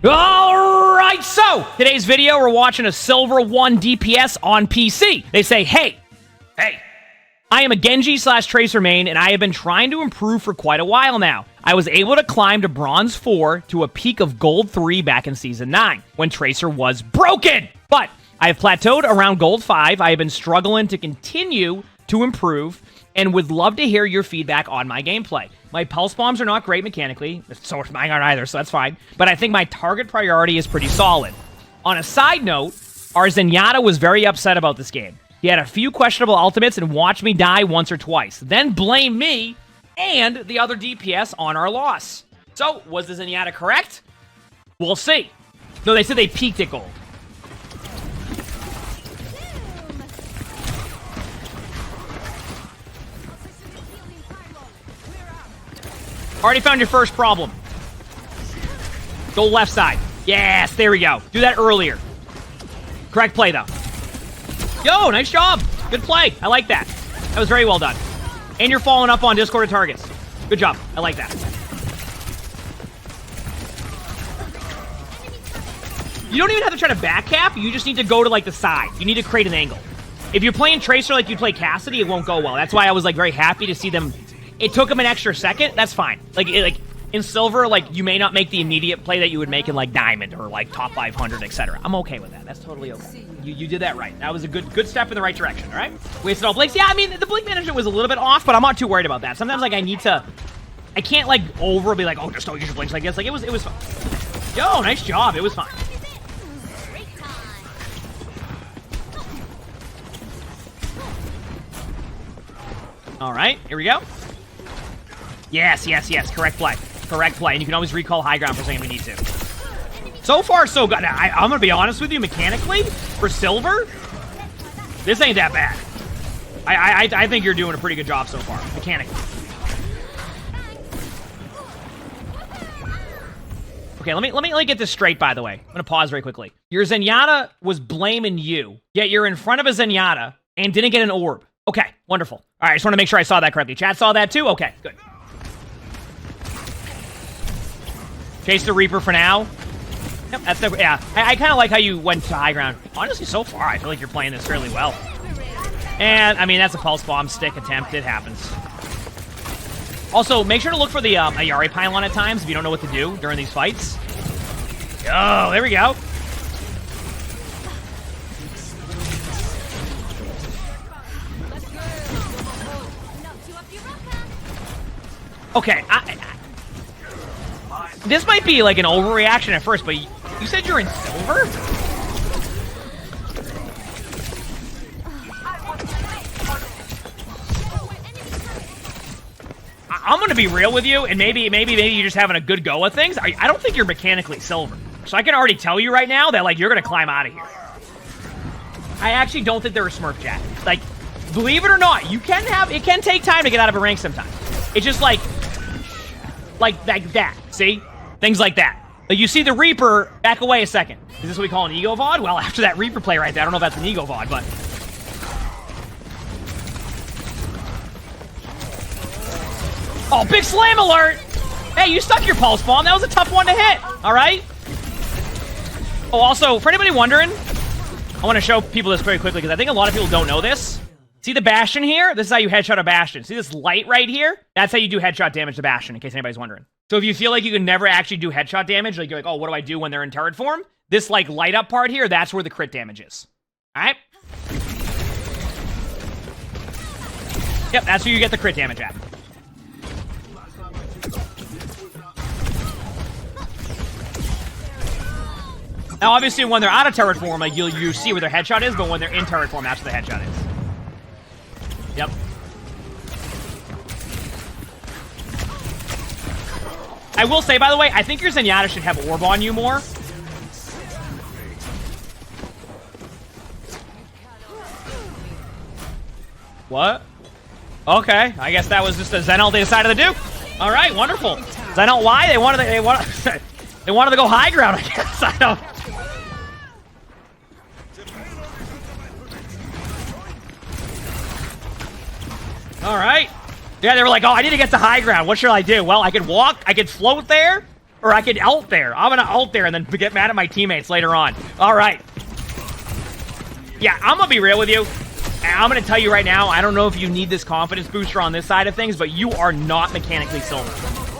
Alright, so today's video, we're watching a Silver 1 DPS on PC. They say, hey, I am a Genji/Tracer main, and I have been trying to improve for quite a while now. I was able to climb to Bronze 4 to a peak of Gold 3 back in Season 9, when Tracer was broken. But I have plateaued around Gold 5. I have been struggling to continue to improve, and would love to hear your feedback on my gameplay. My pulse bombs are not great mechanically, so mine aren't either, so that's fine. But I think my target priority is pretty solid. On a side note, our Zenyatta was very upset about this game. He had a few questionable ultimates and watched me die once or twice, then blame me and the other DPS on our loss. So, was the Zenyatta correct? We'll see. No, they said they peaked at gold. Already found your first problem. Go left side. Yes, there we go. Do that earlier. Correct play, though. Yo, nice job. Good play. I like that. That was very well done. And you're following up on Discord targets. Good job. I like that. You don't even have to try to back cap. You just need to go to, like, the side. You need to create an angle. If you're playing Tracer like you play Cassidy, it won't go well. That's why I was, like, very happy to see them. It took them an extra second. That's fine. Like in Silver, like, you may not make the immediate play that you would make in, like, Diamond or, like, top 500, etc. I'm okay with that. That's totally okay. You did that right. That was a good step in the right direction, all right? Wasted all blinks. Yeah, I mean, the blink management was a little bit off, but I'm not too worried about that. Sometimes, like, I can't, like, be like, oh, just don't use your blinks like this. Like, it was fine. Yo, nice job. It was fine. All right, here we go. Yes. Correct play. Correct play. And you can always recall high ground for a second if we need to. So far, so good. Now, I'm going to be honest with you, mechanically, for Silver, this ain't that bad. I think you're doing a pretty good job so far, mechanically. Okay, let me get this straight, by the way. I'm going to pause very quickly. Your Zenyatta was blaming you, yet you're in front of a Zenyatta and didn't get an orb. Okay, wonderful. All right, I just want to make sure I saw that correctly. Chat saw that too? Okay, good. Chase the Reaper for now. Yep, that's the, yeah. I kind of like how you went to high ground. Honestly, so far, I feel like you're playing this fairly well. And, I mean, that's a pulse bomb stick attempt. It happens. Also, make sure to look for the Ayari pylon at times if you don't know what to do during these fights. Oh, there we go. Okay, this might be like an overreaction at first, but you said you're in Silver? I'm gonna be real with you, and maybe you're just having a good go at things. I don't think you're mechanically Silver. So I can already tell you right now that, like, you're gonna climb out of here. I actually don't think they're a Smurf Jack. Like, believe it or not, it can take time to get out of a rank sometimes. It's just like that, see? Things like that. Like, you see the Reaper, back away a second. Is this what we call an ego VOD? Well, after that Reaper play right there, I don't know if that's an ego VOD, but... Oh, big slam alert! Hey, you stuck your pulse bomb. That was a tough one to hit, all right? Oh, also, for anybody wondering, I want to show people this very quickly, because I think a lot of people don't know this. See the Bastion here? This is how you headshot a Bastion. See this light right here? That's how you do headshot damage to Bastion, in case anybody's wondering. So if you feel like you can never actually do headshot damage, like you're like, oh, what do I do when they're in turret form? This, like, light up part here, that's where the crit damage is. All right? Yep, that's where you get the crit damage at. Now, obviously, when they're out of turret form, like, you see where their headshot is, but when they're in turret form, that's where the headshot is. Yep. I will say, by the way, I think your Zenyatta should have orb on you more. What? Okay, I guess that was just a Zen ult they decided to do. All right, wonderful. Zen ult, why? They wanted to go high ground, I guess. I don't... All right. Yeah, they were like, oh, I need to get to high ground. What should I do? Well, I could walk. I could float there. Or I could ult there. I'm gonna ult there and then get mad at my teammates later on. All right. Yeah, I'm gonna be real with you. And I'm gonna tell you right now, I don't know if you need this confidence booster on this side of things, but you are not mechanically silver.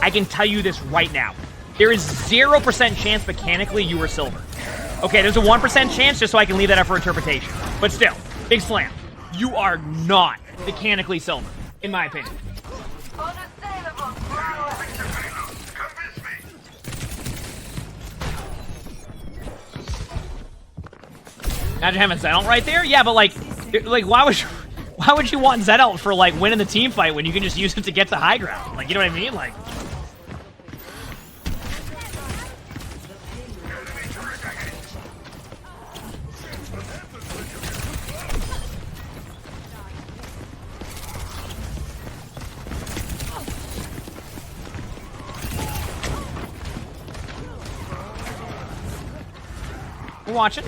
I can tell you this right now. There is 0% chance mechanically you were silver. Okay, there's a 1% chance just so I can leave that up for interpretation. But still, big slam. You are not mechanically silver, in my opinion. Imagine having Zenalt right there? Yeah, but like why would you want Zenalt for like winning the team fight when you can just use it to get to high ground? Like, you know what I mean? Like, we're watching.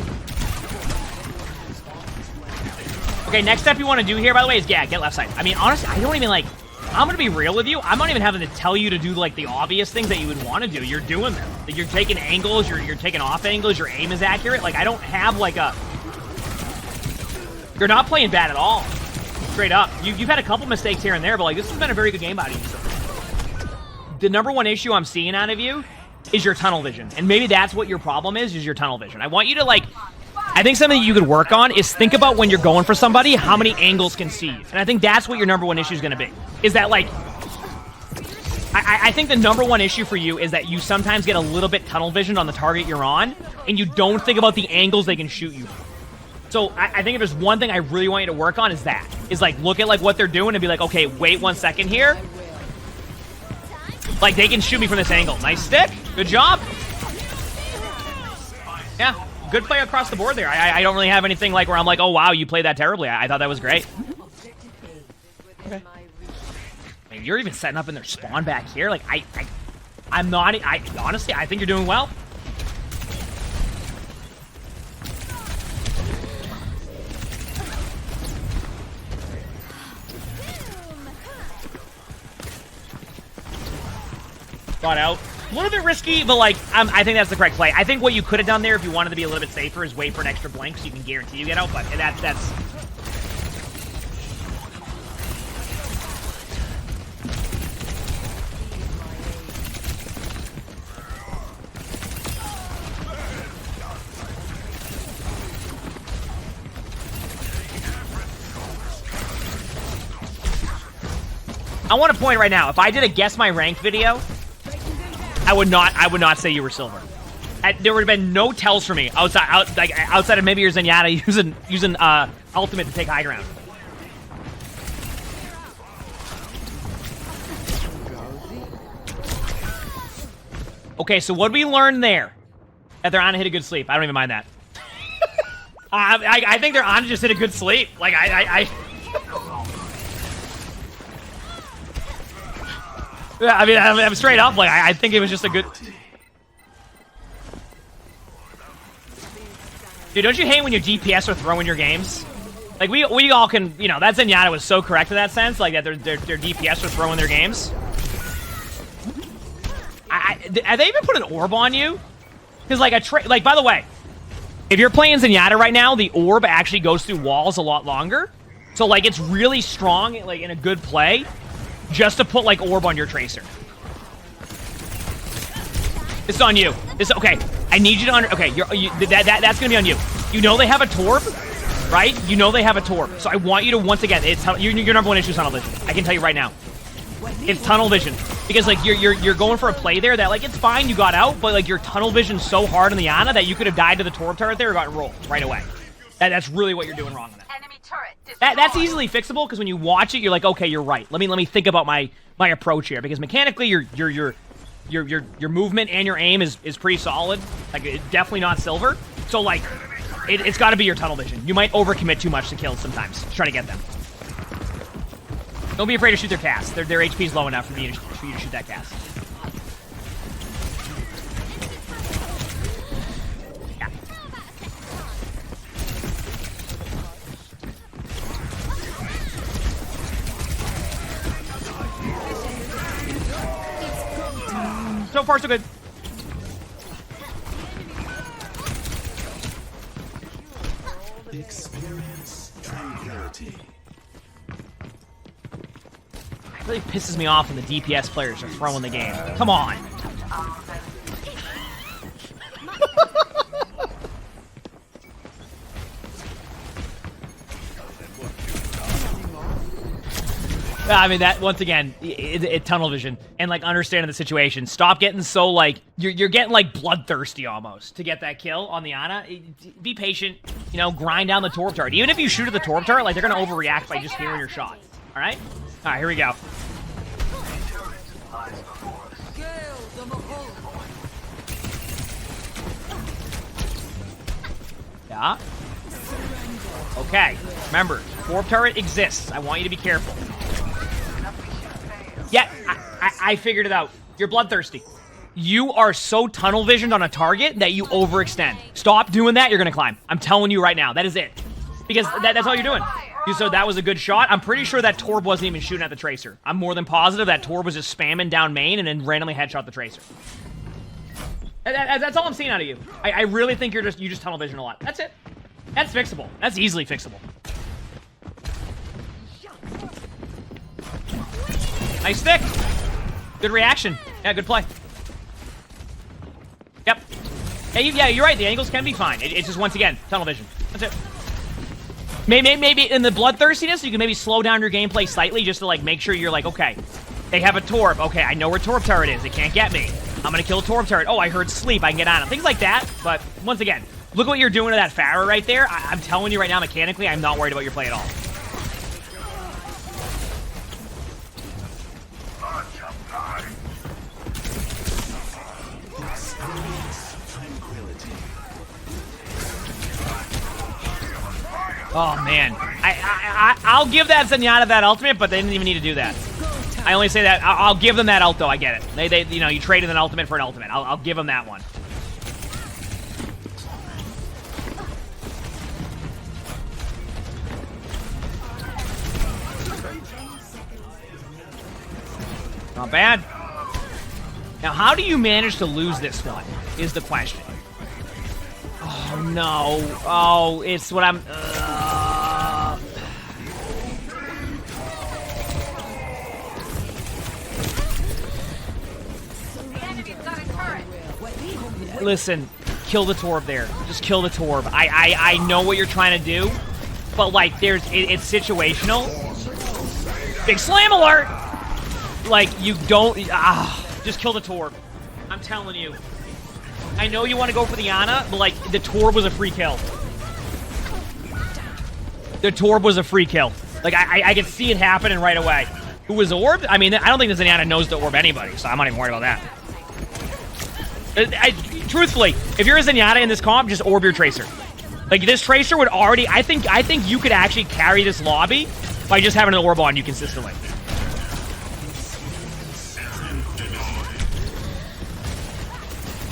Okay, next step you want to do here, by the way, is, yeah, get left side. I mean, honestly, I don't even, like, I'm going to be real with you. I'm not even having to tell you to do, like, the obvious things that you would want to do. You're doing them. You're taking angles. You're taking off angles. Your aim is accurate. Like, I don't have, like, a... You're not playing bad at all. Straight up. You've had a couple mistakes here and there, but, like, this has been a very good game out of you. So. The number one issue I'm seeing out of you is your tunnel vision. And maybe that's what your problem is your tunnel vision. I want you to, like... I think something that you could work on is think about when you're going for somebody, how many angles can see you. And I think that's what your number one issue is going to be. Is that, like... I think the number one issue for you is that you sometimes get a little bit tunnel vision on the target you're on, and you don't think about the angles they can shoot you. So I think if there's one thing I really want you to work on is that. Is, like, look at, like, what they're doing and be like, okay, wait 1 second here. Like, they can shoot me from this angle. Nice stick. Good job. Yeah. Good play across the board there. I don't really have anything like where I'm like, oh wow, you played that terribly. I thought that was great. Okay. I mean, you're even setting up in their spawn back here. Like, I'm not. Honestly, I think you're doing well. Got out. A little bit risky, but, like, I think that's the correct play. I think what you could have done there if you wanted to be a little bit safer is wait for an extra blink so you can guarantee you get out, but that's... I want to point right now, if I did a guess my rank video, I would not say you were silver. There would have been no tells for me outside of maybe your Zenyatta using ultimate to take high ground. Okay, so what did we learn there? That they're on to hit a good sleep. I don't even mind that. I think they're on to just hit a good sleep. Like I mean, I'm straight up, like, I think it was just a good... Dude, don't you hate when your DPS are throwing your games? Like, we all can, you know, that Zenyatta was so correct in that sense, like, that their DPS are throwing their games. Have they even put an orb on you? Because, like, by the way, if you're playing Zenyatta right now, the orb actually goes through walls a lot longer. So, like, it's really strong, like, in a good play. Just to put, like, orb on your tracer. It's on you. Okay. I need you to okay. That's gonna be on you. You know they have a torb, right? You know they have a torb. So I want you to once again. It's your number one issue is tunnel vision. I can tell you right now. It's tunnel vision because like you're going for a play there that like it's fine you got out, but like your tunnel vision so hard on the Ana that you could have died to the torb turret there or got rolled right away. That's really what you're doing wrong on that. That's easily fixable because when you watch it, you're like, okay, you're right. Let me think about my approach here because mechanically, your movement and your aim is pretty solid. Like, it's definitely not silver. So like, it's got to be your tunnel vision. You might overcommit too much to kills sometimes. Try to get them. Don't be afraid to shoot their cast. Their HP is low enough for you to shoot that cast. So far, so good. Experience tranquility. It really pisses me off when the DPS players are throwing the game. Come on. I mean, that, once again, it tunnel vision and, like, understanding the situation. Stop getting so, like, you're getting, like, bloodthirsty almost to get that kill on the Ana. Be patient, you know, grind down the Torb turret. Even if you shoot at the Torb turret, like, they're going to overreact by just hearing your shot. All right? All right, here we go. Yeah. Okay, remember, Torb turret exists. I want you to be careful. Yeah, I figured it out. You're bloodthirsty. You are so tunnel visioned on a target that you overextend. Stop doing that, you're gonna climb. I'm telling you right now, that is it. Because that's all you're doing. So that was a good shot. I'm pretty sure that Torb wasn't even shooting at the Tracer. I'm more than positive that Torb was just spamming down main and then randomly headshot the Tracer. That's all I'm seeing out of you. I really think you just tunnel vision a lot. That's it. That's fixable. That's easily fixable. Nice stick. Good reaction. Yeah, good play. Yep. Yeah, you're right. The angles can be fine. It's just, once again, tunnel vision. That's it. Maybe in the bloodthirstiness, you can maybe slow down your gameplay slightly just to, like, make sure you're like, okay, they have a Torb. Okay, I know where Torb turret is. They can't get me. I'm going to kill a Torb turret. Oh, I heard sleep. I can get on him. Things like that. But, once again, look what you're doing to that Pharah right there. I'm telling you right now, mechanically, I'm not worried about your play at all. Oh, man. I'll give that Zenyatta that ultimate, but they didn't even need to do that. I only say that. I'll give them that ult, though. I get it. They you know, you traded an ultimate for an ultimate. I'll give them that one. Not bad. Now, how do you manage to lose this one, is the question. Oh, no. Oh, it's what I'm... Listen, kill the Torb there. Just kill the Torb. I know what you're trying to do, but, like, it's situational. Big slam alert! Like, you don't... just kill the Torb. I'm telling you. I know you want to go for the Ana, but, like, the Torb was a free kill. The Torb was a free kill. Like, I can see it happening right away. Who was orbed? I mean, I don't think the Zenyatta knows to orb anybody, so I'm not even worried about that. Truthfully, if you're a Zenyatta in this comp, just orb your Tracer. Like, this Tracer would already... I think you could actually carry this lobby by just having an orb on you consistently.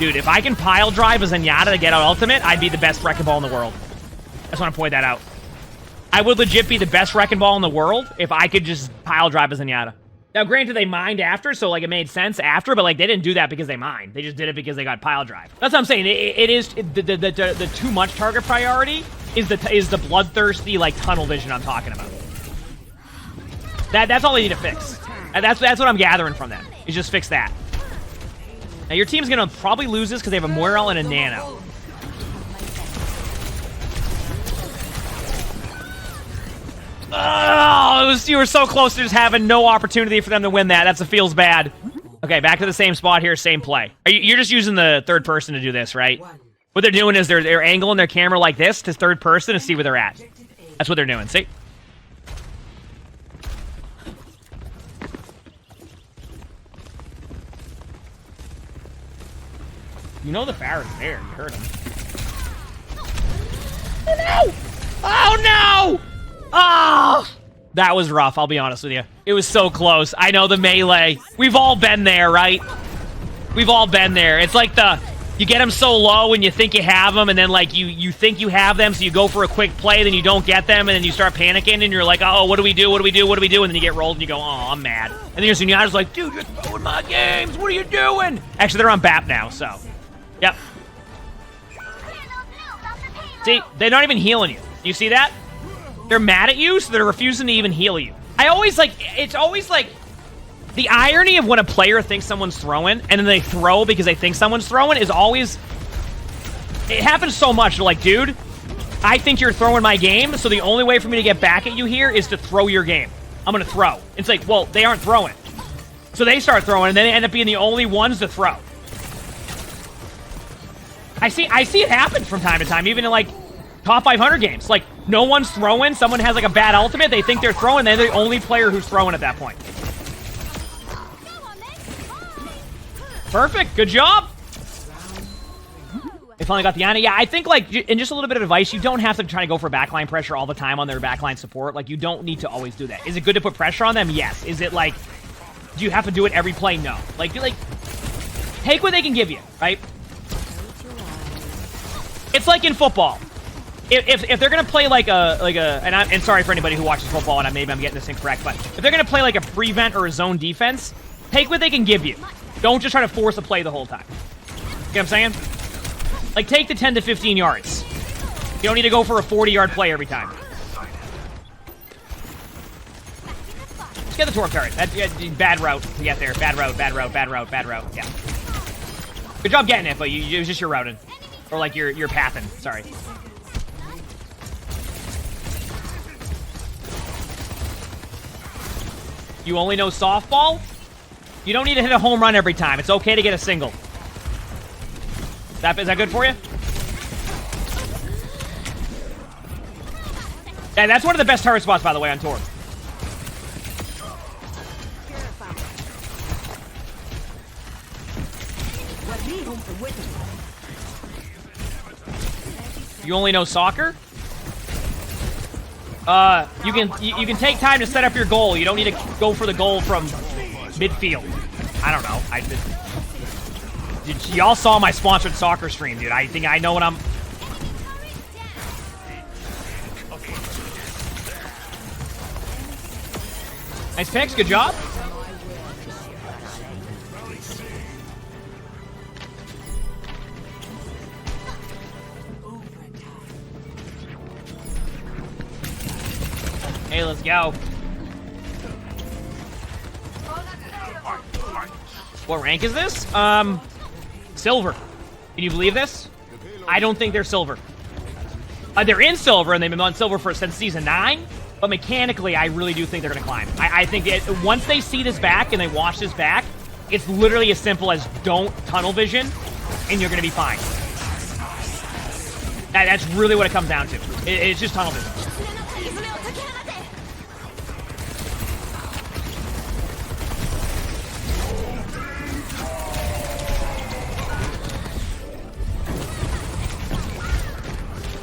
Dude, if I can pile drive a Zenyatta to get out ultimate, I'd be the best wrecking ball in the world. I just want to point that out. I would legit be the best wrecking ball in the world if I could just pile drive a Zenyatta. Now, granted, they mined after, so, like, it made sense after, but, like, they didn't do that because they mined. They just did it because they got pile drive. That's what I'm saying. The too much target priority is the bloodthirsty, like, tunnel vision I'm talking about. That's all they need to fix. That's what I'm gathering from them, is just fix that. Now, your team's going to probably lose this because they have a Moira and a Nano. Oh, you were so close to just having no opportunity for them to win that. That feels bad. Okay, back to the same spot here, same play. You're just using the third person to do this, right? What they're doing is they're angling their camera like this to third person to see where they're at. That's what they're doing, see? You know the Pharah's there. You heard him. Oh, no! Oh, no! Oh! That was rough, I'll be honest with you. It was so close. I know the melee. We've all been there, right? We've all been there. It's like you get them so low and you think you have them, and then, like, you think you have them, so you go for a quick play, then you don't get them, and then you start panicking, and you're like, oh, what do we do? What do we do? What do we do? And then you get rolled, and you go, oh, I'm mad. And then your Zenyatta's like, dude, you're throwing my games. What are you doing? Actually, they're on BAP now, so. Yep. See, they're not even healing you. You see that? They're mad at you, so they're refusing to even heal you. It's always like, the irony of when a player thinks someone's throwing, and then they throw because they think someone's throwing is always, it happens so much. They're like, dude, I think you're throwing my game, so the only way for me to get back at you here is to throw your game. I'm gonna throw. It's like, well, they aren't throwing. So they start throwing, and then they end up being the only ones to throw. I see it happen from time to time, even in, like, top 500 games. Like, no one's throwing, someone has, like, a bad ultimate, they think they're throwing, they're the only player who's throwing at that point. Perfect, good job. They finally got the Ana. Yeah, I think, like, and just a little bit of advice, you don't have to try to go for backline pressure all the time on their backline support. Like, you don't need to always do that. Is it good to put pressure on them? Yes. Is it, like, do you have to do it every play? No. Like, take what they can give you, right? It's like in football. If they're gonna play like and sorry for anybody who watches football and maybe I'm getting this incorrect, but if they're gonna play like a prevent or a zone defense, take what they can give you. Don't just try to force a play the whole time. You know what I'm saying? Like, take the 10 to 15 yards. You don't need to go for a 40-yard play every time. Let's get the torque turret. Bad route to get there. Bad route. Yeah. Good job getting it, but it was just your routing. Or like your pathing. Sorry. You only know softball? You don't need to hit a home run every time. It's okay to get a single. Is that good for you? Yeah, that's one of the best turret spots, by the way, on Torque. You only know soccer? You can take time to set up your goal. You don't need to go for the goal from midfield. I don't know. Y'all saw my sponsored soccer stream, dude. I think I know what I'm... Nice picks. Good job. Hey, let's go. What rank is this? Silver. Can you believe this? I don't think they're silver. They're in silver, and they've been on silver since Season 9, but mechanically, I really do think they're going to climb. I think once they see this back and they watch this back, it's literally as simple as don't tunnel vision, and you're going to be fine. That's really what it comes down to. It's just tunnel vision.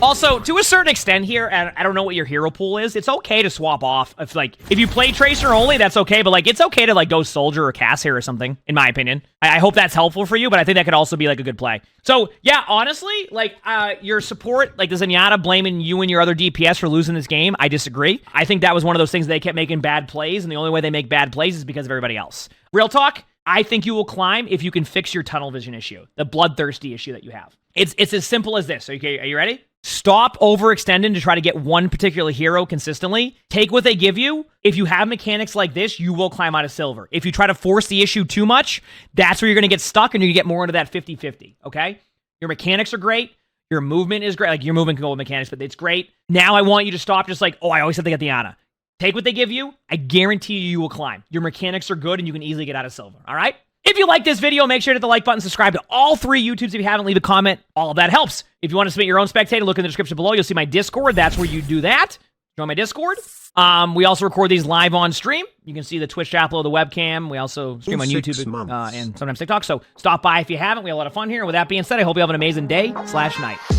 Also, to a certain extent here, and I don't know what your hero pool is, it's okay to swap off. If you play Tracer only, that's okay, but, like, it's okay to, like, go Soldier or Cass or something, in my opinion. I hope that's helpful for you, but I think that could also be, like, a good play. So, yeah, honestly, like, your support, like, the Zenyatta blaming you and your other DPS for losing this game, I disagree. I think that was one of those things they kept making bad plays, and the only way they make bad plays is because of everybody else. Real talk, I think you will climb if you can fix your tunnel vision issue, the bloodthirsty issue that you have. It's as simple as this. Okay, are you ready? Stop overextending to try to get one particular hero consistently. Take what they give you. If you have mechanics like this, you will climb out of silver. If you try to force the issue too much, that's where you're going to get stuck and you get more into that 50-50, okay? Your mechanics are great. Your movement is great. Like, your movement can go with mechanics, but it's great. Now I want you to stop just like, oh, I always have to get the Ana. Take what they give you. I guarantee you will climb. Your mechanics are good and you can easily get out of silver, all right? If you like this video, make sure to hit the like button, subscribe to all 3 YouTubes if you haven't, leave a comment. All of that helps. If you want to submit your own Spectating, look in the description below. You'll see my Discord. That's where you do that. Join my Discord. We also record these live on stream. You can see the Twitch chat below the webcam. We also stream on YouTube and sometimes TikTok. So stop by if you haven't. We have a lot of fun here. And with that being said, I hope you have an amazing day/night.